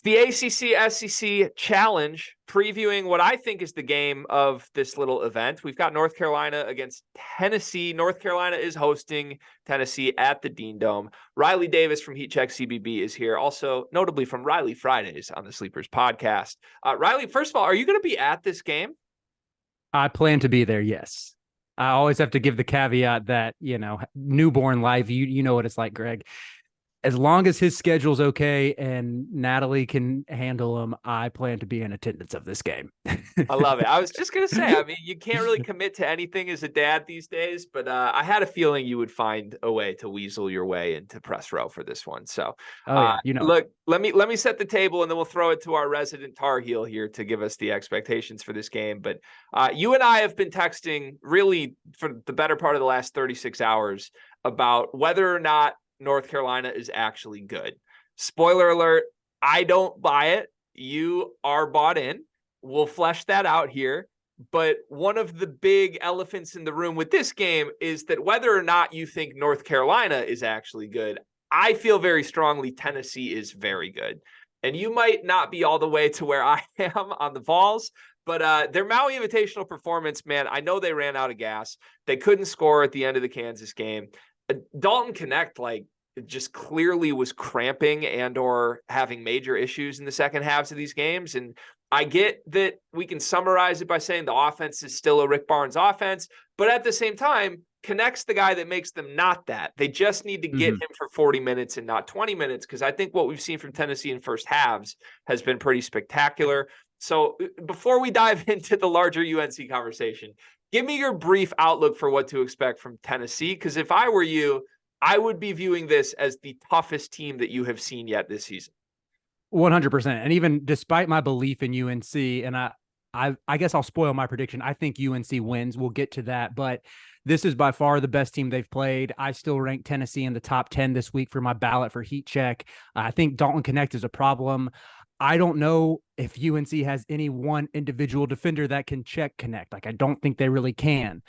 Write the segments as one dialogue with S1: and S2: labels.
S1: It's the ACC-SEC Challenge, previewing what I think is the game of this little event. We've got North Carolina against Tennessee. North Carolina is hosting Tennessee at the Dean Dome. Riley Davis from Heat Check CBB is here, also notably from Riley Fridays on the Sleepers podcast. Riley, first of all, are you going to be at this game?
S2: I plan to be there, yes. I always have to give the caveat that, newborn life, you know what it's like, Greg. As long as his schedule's okay and Natalie can handle him, I plan to be in attendance of this game.
S1: I love it. I was just going to say, you can't really commit to anything as a dad these days, but I had a feeling you would find a way to weasel your way into press row for this one. So, look, let me set the table and then we'll throw it to our resident Tar Heel here to give us the expectations for this game. But you and I have been texting really for the better part of the last 36 hours about whether or not North Carolina is actually good. Spoiler alert, I don't buy it. You are bought in. We'll flesh that out here. But one of the big elephants in the room with this game is that whether or not you think North Carolina is actually good, I feel very strongly Tennessee is very good. And you might not be all the way to where I am on the Vols, but their Maui Invitational performance, man, I know they ran out of gas. They couldn't score at the end of the Kansas game. Dalton Connect, just clearly was cramping and or having major issues in the second halves of these games. And I get that we can summarize it by saying the offense is still a Rick Barnes offense, but at the same time, Connect's the guy that makes them not that. They just need to get him for 40 minutes and not 20 minutes, because I think what we've seen from Tennessee in first halves has been pretty spectacular. So before we dive into the larger UNC conversation, give me your brief outlook for what to expect from Tennessee, because if I were you, I would be viewing this as the toughest team that you have seen yet this season.
S2: 100%. And even despite my belief in UNC, and I guess I'll spoil my prediction. I think UNC wins. We'll get to that. But this is by far the best team they've played. I still rank Tennessee in the top 10 this week for my ballot for Heat Check. I think Dalton Connect is a problem. I don't know if UNC has any one individual defender that can check Connect. I don't think they really can.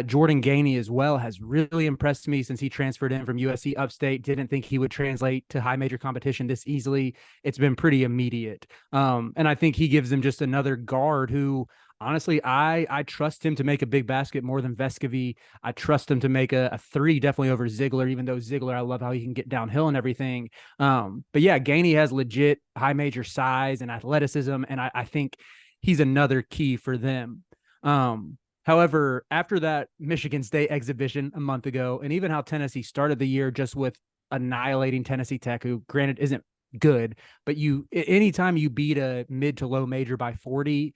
S2: Jordan Gainey as well has really impressed me since he transferred in from USC Upstate. Didn't think he would translate to high major competition this easily. It's been pretty immediate. And I think he gives them just another guard who, honestly, I trust him to make a big basket more than Vescovy. I trust him to make a three definitely over Ziegler, even though Ziegler, I love how he can get downhill and everything. But yeah, Gainey has legit high major size and athleticism, and I think he's another key for them. However, after that Michigan State exhibition a month ago, and even how Tennessee started the year just with annihilating Tennessee Tech, who granted isn't good, but anytime you beat a mid to low major by 40,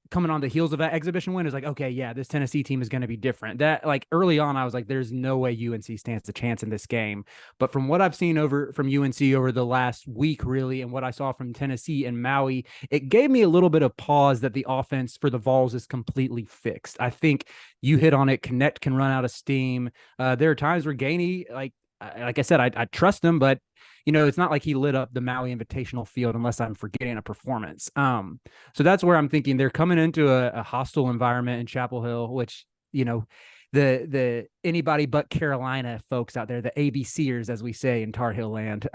S2: coming on the heels of that exhibition win is okay, yeah, this Tennessee team is going to be different. That early on, I was like, there's no way UNC stands a chance in this game. But from what I've seen from UNC over the last week, really, and what I saw from Tennessee and Maui, it gave me a little bit of pause that the offense for the Vols is completely fixed. I think you hit on it. Connect can run out of steam. There are times where Gainey, like I said, I trust him, but it's not like he lit up the Maui Invitational field unless I'm forgetting a performance. So that's where I'm thinking they're coming into a hostile environment in Chapel Hill, which, the anybody but Carolina folks out there, the ABCers, as we say in Tar Heel land,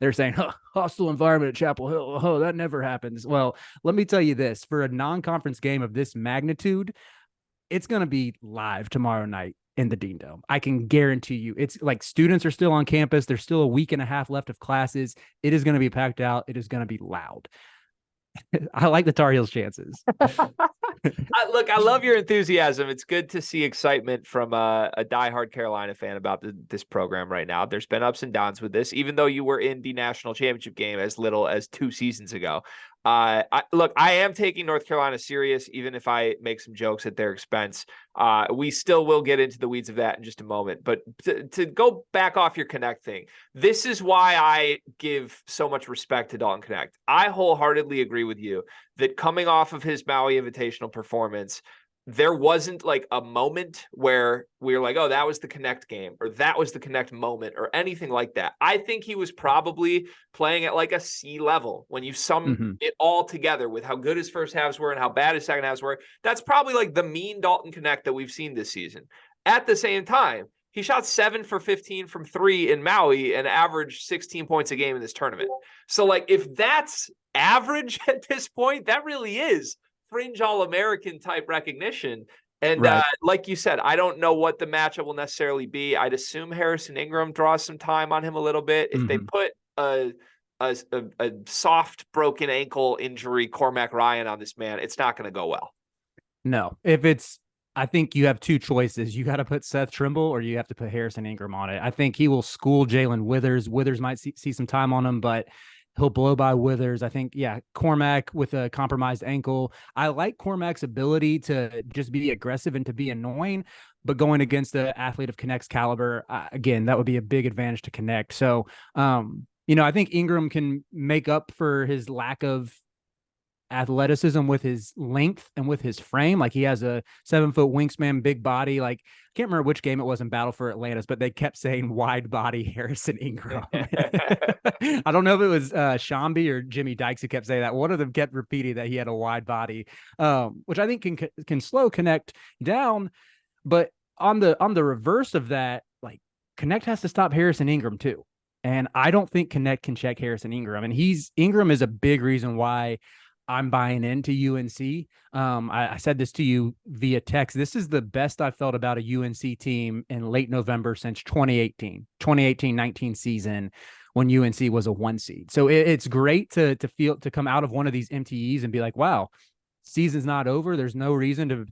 S2: they're saying, hostile environment at Chapel Hill. Oh, that never happens. Well, let me tell you this, for a non-conference game of this magnitude, it's going to be live tomorrow night in the Dean Dome. I can guarantee you. It's like students are still on campus. There's still a week and a half left of classes. It is going to be packed out. It is going to be loud. I like the Tar Heels' chances.
S1: Look, I love your enthusiasm. It's good to see excitement from a diehard Carolina fan about this program right now. There's been ups and downs with this, even though you were in the national championship game as little as 2 seasons ago. I am taking North Carolina serious, even if I make some jokes at their expense. We still will get into the weeds of that in just a moment. But to go back off your Connect thing, this is why I give so much respect to Dalton Connect. I wholeheartedly agree with you that coming off of his Maui Invitational performance, there wasn't a moment where we were like, oh, that was the Connect game or that was the Connect moment or anything like that. I think he was probably playing at a C level when you sum it all together with how good his first halves were and how bad his second halves were. That's probably the mean Dalton Connect that we've seen this season. At the same time, He shot 7 for 15 from 3 in Maui and averaged 16 points a game in this tournament. So, like, if that's average at this point, that really is fringe All-American type recognition. And
S2: right.
S1: Like you said, I don't know what the matchup will necessarily be. I'd assume Harrison Ingram draws some time on him a little bit. If they put a soft broken ankle injury Cormac Ryan on this man, it's not going to go well.
S2: No, I think you have two choices. You got to put Seth Trimble or you have to put Harrison Ingram on it. I think he will school Jalen Withers. Withers might see some time on him, but he'll blow by Withers. I think, Cormac with a compromised ankle. I like Cormac's ability to just be aggressive and to be annoying, but going against an athlete of Connect's caliber, again, that would be a big advantage to Connect. So, I think Ingram can make up for his lack of athleticism with his length and with his frame. Like, he has a 7-foot wingspan, big body. Like, I can't remember which game it was in Battle for Atlantis, but they kept saying wide body Harrison Ingram. I don't know if it was Shambi or Jimmy Dykes who kept saying that. One of them kept repeating that he had a wide body, which I think can slow Connect down. But on the reverse of that, like, Connect has to stop Harrison Ingram too. And I don't think Connect can check Harrison Ingram. And Ingram is a big reason why I'm buying into UNC. I said this to you via text. This is the best I've felt about a UNC team in late November since 2018-19 season, when UNC was a 1 seed. So it's great to come out of one of these MTEs and be like, wow, season's not over. There's no reason to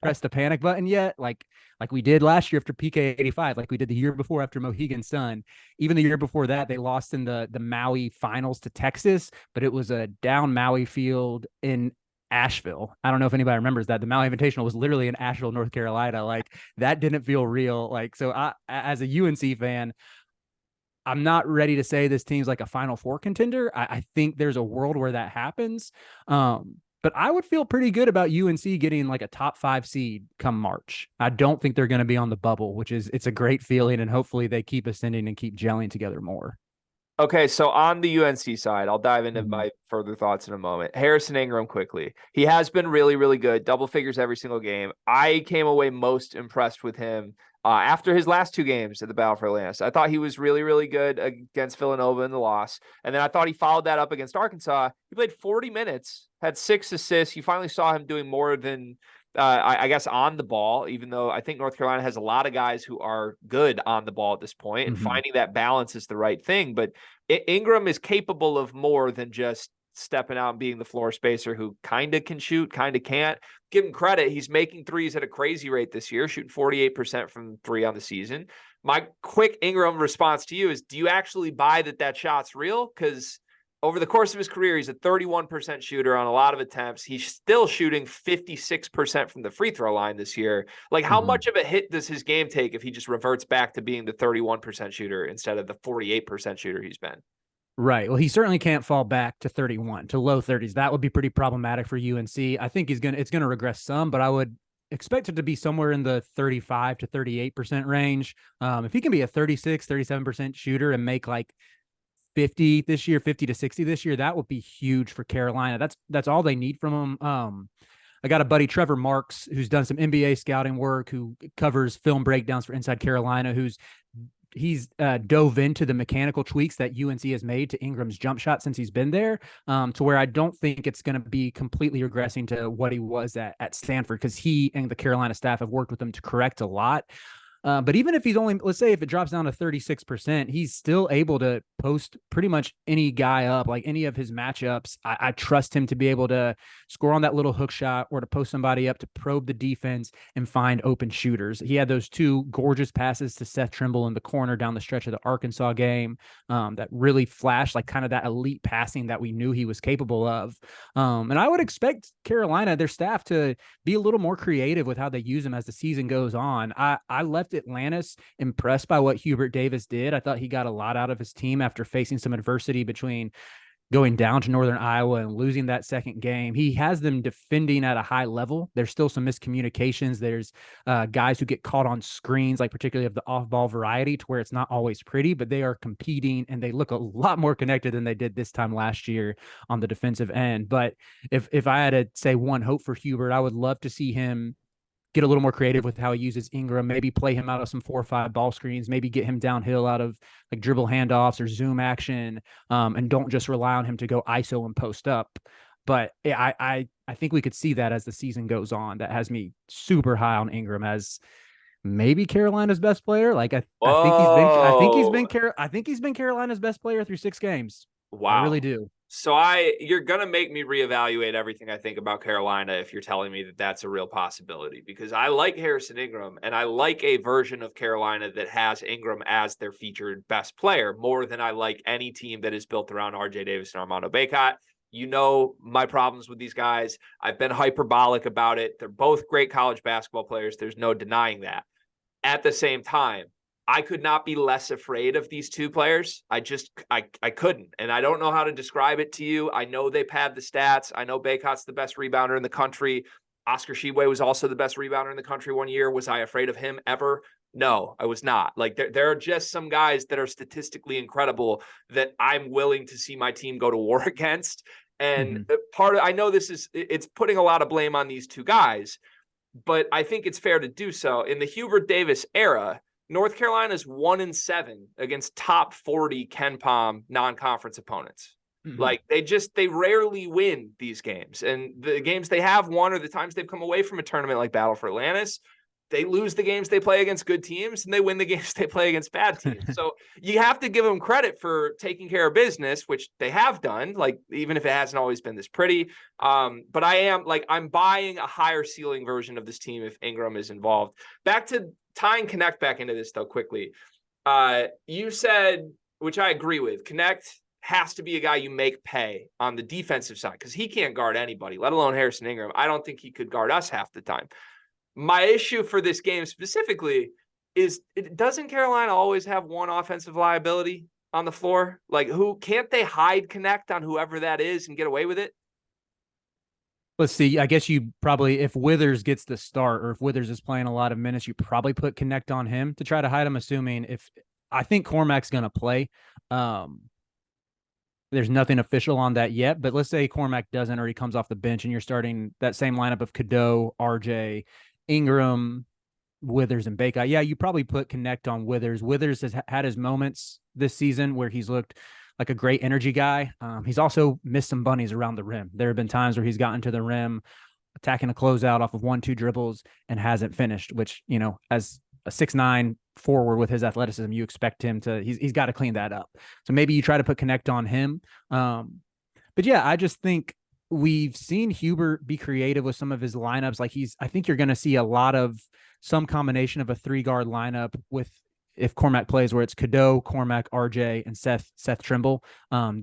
S2: press the panic button yet. Like we did last year after PK 85, like we did the year before after Mohegan Sun. Even the year before that, they lost in the Maui finals to Texas, but it was a down Maui field in Asheville. I don't know if anybody remembers that. The Maui Invitational was literally in Asheville, North Carolina. Like, that didn't feel real. Like, so as a UNC fan, I'm not ready to say this team's like a Final Four contender. I think there's a world where that happens. But I would feel pretty good about UNC getting like a top 5 seed come March. I don't think they're going to be on the bubble, it's a great feeling, and hopefully they keep ascending and keep gelling together more.
S1: Okay, so on the UNC side, I'll dive into my further thoughts in a moment. Harrison Ingram quickly. He has been really, really good, double figures every single game. I came away most impressed with him after his last 2 games at the Battle for Atlantis. I thought he was really, really good against Villanova in the loss. And then I thought he followed that up against Arkansas. He played 40 minutes, had 6 assists. You finally saw him doing more than, I guess, on the ball, even though I think North Carolina has a lot of guys who are good on the ball at this point, and finding that balance is the right thing. But Ingram is capable of more than just stepping out and being the floor spacer who kind of can shoot, kind of can't. Give him credit. He's making threes at a crazy rate this year, shooting 48% from 3 on the season. My quick Ingram response to you is, do you actually buy that shot's real? Because over the course of his career, he's a 31% shooter on a lot of attempts. He's still shooting 56% from the free throw line this year. Like, how much of a hit does his game take if he just reverts back to being the 31% shooter instead of the 48% shooter he's been?
S2: Right. Well, he certainly can't fall back to 31, to low 30s. That would be pretty problematic for UNC. I think it's going to regress some, but I would expect it to be somewhere in the 35 to 38% range. If he can be a 36, 37% shooter and make like 50 this year, 50 to 60 this year, that would be huge for Carolina. That's all they need from him. I got a buddy, Trevor Marks, who's done some NBA scouting work, who covers film breakdowns for Inside Carolina, he's dove into the mechanical tweaks that UNC has made to Ingram's jump shot since he's been there, to where I don't think it's going to be completely regressing to what he was at Stanford, because he and the Carolina staff have worked with him to correct a lot. But even if he's only, let's say if it drops down to 36%, he's still able to post pretty much any guy up, like any of his matchups. I trust him to be able to score on that little hook shot or to post somebody up to probe the defense and find open shooters. He had those 2 gorgeous passes to Seth Trimble in the corner down the stretch of the Arkansas game that really flashed like kind of that elite passing that we knew he was capable of. And I would expect Carolina, their staff, to be a little more creative with how they use him as the season goes on. I left Atlantis impressed by what Hubert Davis did. I thought he got a lot out of his team after facing some adversity between going down to Northern Iowa and losing that second game. He has them defending at a high level. There's still some miscommunications. There's guys who get caught on screens, like particularly of the off-ball variety, to where it's not always pretty, but they are competing and they look a lot more connected than they did this time last year on the defensive end. But if I had to say one hope for Hubert, I would love to see him get a little more creative with how he uses Ingram, maybe play him out of some 4 or 5 ball screens, maybe get him downhill out of like dribble handoffs or zoom action, and don't just rely on him to go ISO and post up. But I think we could see that as the season goes on. That has me super high on Ingram as maybe Carolina's best player. Like I think he's been Carolina's best player through 6 games.
S1: Wow.
S2: I really do.
S1: So you're going to make me reevaluate everything I think about Carolina if you're telling me that that's a real possibility, because I like Harrison Ingram and I like a version of Carolina that has Ingram as their featured best player more than I like any team that is built around RJ Davis and Armando Bacot. You know my problems with these guys. I've been hyperbolic about it. They're both great college basketball players. There's no denying that. At the same time, I could not be less afraid of these two players. I couldn't. And I don't know how to describe it to you. I know they pad the stats. I know Bacot's the best rebounder in the country. Oscar Tshiebwe was also the best rebounder in the country one year. Was I afraid of him ever? No, I was not. Like there are just some guys that are statistically incredible that I'm willing to see my team go to war against. And I know it's putting a lot of blame on these two guys, but I think it's fair to do so. In the Hubert Davis era, North Carolina's 1-7 against top 40 KenPom non-conference opponents. Like they rarely win these games. And the games they have won are the times they've come away from a tournament like Battle for Atlantis. They lose the games they play against good teams and they win the games they play against bad teams. So you have to give them credit for taking care of business, which they have done, like even if it hasn't always been this pretty. But I'm buying a higher ceiling version of this team if Ingram is involved. Back to tying Connect back into this though quickly. You said, which I agree with, Connect has to be a guy you make pay on the defensive side because he can't guard anybody, let alone Harrison Ingram. I don't think he could guard us half the time. My issue for this game specifically is doesn't Carolina always have one offensive liability on the floor? Like who can't they hide Connect on whoever that is and get away with it?
S2: Let's see. I guess you probably, if Withers gets the start or if Withers is playing a lot of minutes, you probably put Connect on him to try to hide him, assuming I think Cormac's going to play. There's nothing official on that yet, but let's say Cormac doesn't or he comes off the bench and you're starting that same lineup of Cadeau, RJ, Ingram, Withers, and Bacot. Yeah, you probably put Connect on Withers. Withers has had his moments this season where he's looked like a great energy guy. He's also missed some bunnies around the rim. There have been times where he's gotten to the rim, attacking a closeout off of 1-2 dribbles and hasn't finished, which, as a 6'9" forward with his athleticism, you expect him to, he's got to clean that up. So maybe you try to put Connect on him. But yeah, I just think we've seen Hubert be creative with some of his lineups. Like I think you're going to see a lot of some combination of a 3-guard lineup with, if Cormac plays, where it's Cadeau, Cormac, RJ, and Seth Trimble.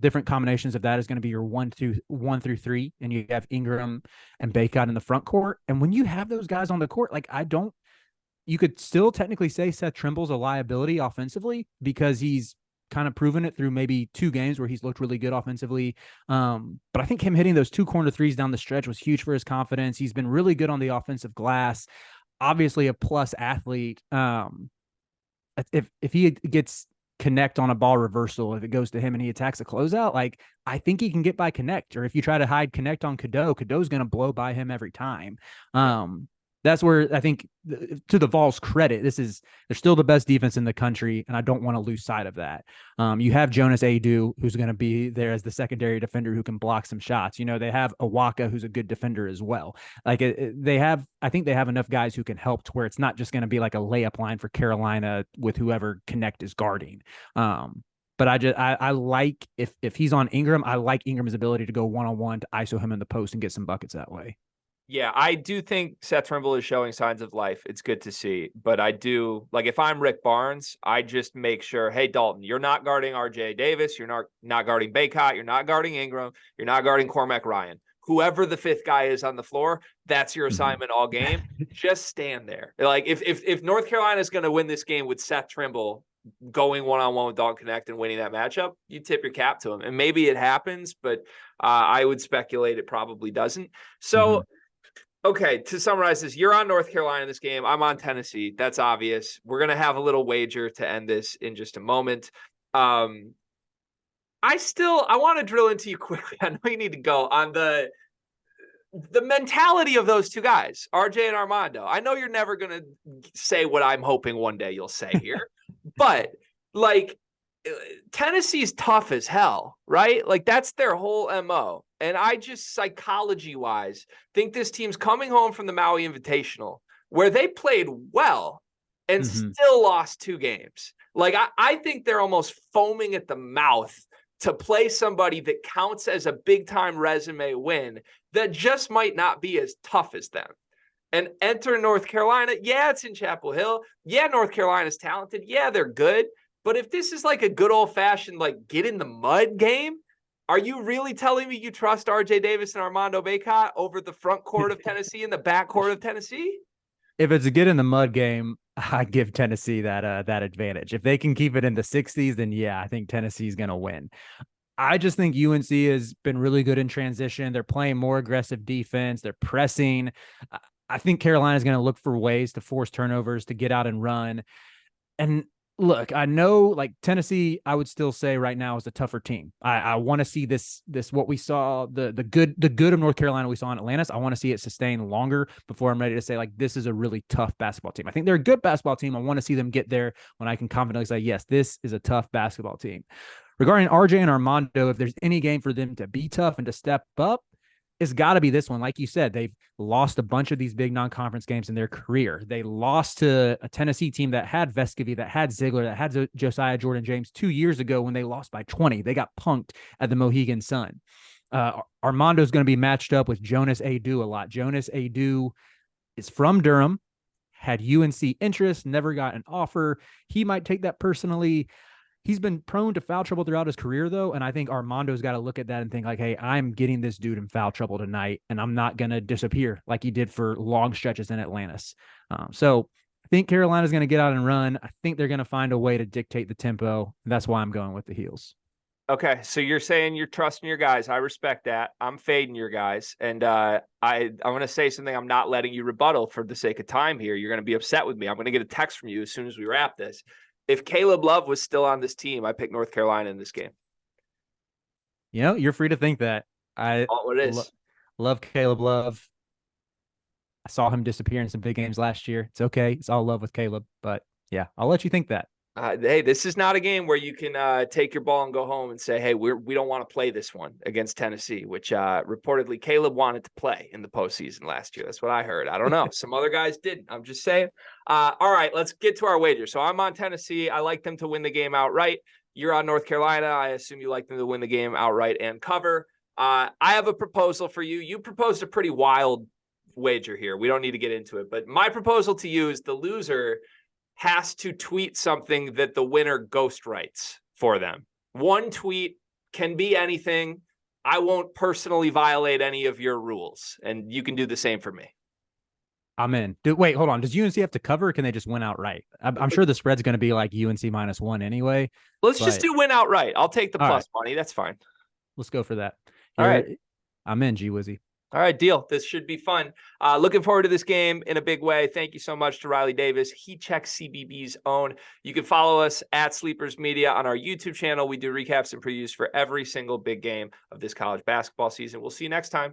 S2: Different combinations of that is going to be your 1 through 3. And you have Ingram and Bacot in the front court. And when you have those guys on the court, you could still technically say Seth Trimble's a liability offensively because he's kind of proven it through maybe 2 games where he's looked really good offensively. But I think him hitting those 2 corner threes down the stretch was huge for his confidence. He's been really good on the offensive glass, obviously a plus athlete. If he gets Connect on a ball reversal, if it goes to him and he attacks a closeout, I think he can get by Connect. Or if you try to hide Connect on Cadeau's going to blow by him every time. That's where I think, to the Vols' credit, they're still the best defense in the country, and I don't want to lose sight of that. You have Jonas Adu, who's going to be there as the secondary defender who can block some shots. They have Awaka, who's a good defender as well. I think they have enough guys who can help to where it's not just going to be like a layup line for Carolina with whoever Connect is guarding. But I like, if he's on Ingram, I like Ingram's ability to go one-on-one to ISO him in the post and get some buckets that way.
S1: Yeah, I do think Seth Trimble is showing signs of life. It's good to see. But I do, if I'm Rick Barnes, I just make sure, hey, Dalton, you're not guarding RJ Davis. You're not guarding Bacot. You're not guarding Ingram. You're not guarding Cormac Ryan. Whoever the 5th guy is on the floor, that's your assignment all game. Just stand there. If North Carolina is going to win this game with Seth Trimble going one-on-one with Dalton Connect and winning that matchup, you tip your cap to him. And maybe it happens, but I would speculate it probably doesn't. So, okay, to summarize this, you're on North Carolina in this game. I'm on Tennessee. That's obvious. We're going to have a little wager to end this in just a moment. I want to drill into you quickly. I know you need to go on the mentality of those two guys, RJ and Armando, I know you're never going to say what I'm hoping one day you'll say here, but like Tennessee's tough as hell, right? Like that's their whole MO. And I just psychology wise think this team's coming home from the Maui Invitational where they played well and still lost 2 games. Like I think they're almost foaming at the mouth to play somebody that counts as a big-time resume win that just might not be as tough as them. And enter North Carolina. Yeah, it's in Chapel Hill. Yeah, North Carolina's talented. Yeah, they're good. But if this is like a good old-fashioned, like, get in the mud game, are you really telling me you trust RJ Davis and Armando Bacot over the front court of Tennessee and the back court of Tennessee?
S2: If it's a get in the mud game, I give Tennessee that advantage. If they can keep it in the 60s, then yeah, I think Tennessee's going to win. I just think UNC has been really good in transition. They're playing more aggressive defense. They're pressing. I think Carolina's going to look for ways to force turnovers, to get out and run. And look, I know like Tennessee, I would still say right now is a tougher team. I want to see this what we saw, the good of North Carolina we saw in Atlantis. I want to see it sustain longer before I'm ready to say like this is a really tough basketball team. I think they're a good basketball team. I want to see them get there when I can confidently say, yes, this is a tough basketball team. Regarding RJ and Armando, if there's any game for them to be tough and to step up, it's got to be this one. Like you said, they've lost a bunch of these big non-conference games in their career. They lost to a Tennessee team that had Vescovy, that had Ziegler, that had Josiah Jordan-James 2 years ago when they lost by 20. They got punked at the Mohegan Sun. Armando's going to be matched up with Jonas Adu a lot. Jonas Adu is from Durham, had UNC interest, never got an offer. He might take that personally. He's been prone to foul trouble throughout his career, though, and I think Armando's got to look at that and think like, hey, I'm getting this dude in foul trouble tonight, and I'm not going to disappear like he did for long stretches in Atlantis. So I think Carolina's going to get out and run. I think they're going to find a way to dictate the tempo. That's why I'm going with the Heels.
S1: Okay, so you're saying you're trusting your guys. I respect that. I'm fading your guys, and I'm going to say something I'm not letting you rebuttal for the sake of time here. You're going to be upset with me. I'm going to get a text from you as soon as we wrap this. If Caleb Love was still on this team, I pick North Carolina in this game.
S2: You know, you're free to think that. Love Caleb Love. I saw him disappear in some big games last year. It's okay. It's all love with Caleb. But yeah, I'll let you think that.
S1: Hey, this is not a game where you can take your ball and go home and say, hey, we don't want to play this one against Tennessee, which reportedly Caleb wanted to play in the postseason last year. That's what I heard. I don't know. Some other guys didn't. I'm just saying. All right, let's get to our wager. So I'm on Tennessee. I like them to win the game outright. You're on North Carolina. I assume you like them to win the game outright and cover. I have a proposal for you. You proposed a pretty wild wager here. We don't need to get into it. But my proposal to you is the loser has to tweet something that the winner ghost writes for them. One tweet can be anything. I won't personally violate any of your rules, and you can do the same for me.
S2: I'm in. Wait, hold on. Does UNC have to cover, or can they just win outright? I'm sure the spread's going to be like UNC -1 anyway.
S1: Let's just do win outright. I'll take the plus money. That's fine.
S2: Let's go for that.
S1: All right.
S2: I'm in, G-Wizzy.
S1: All right, deal. This should be fun. Looking forward to this game in a big way. Thank you so much to Riley Davis, Heat Check CBB's own. You can follow us at Sleepers Media on our YouTube channel. We do recaps and previews for every single big game of this college basketball season. We'll see you next time.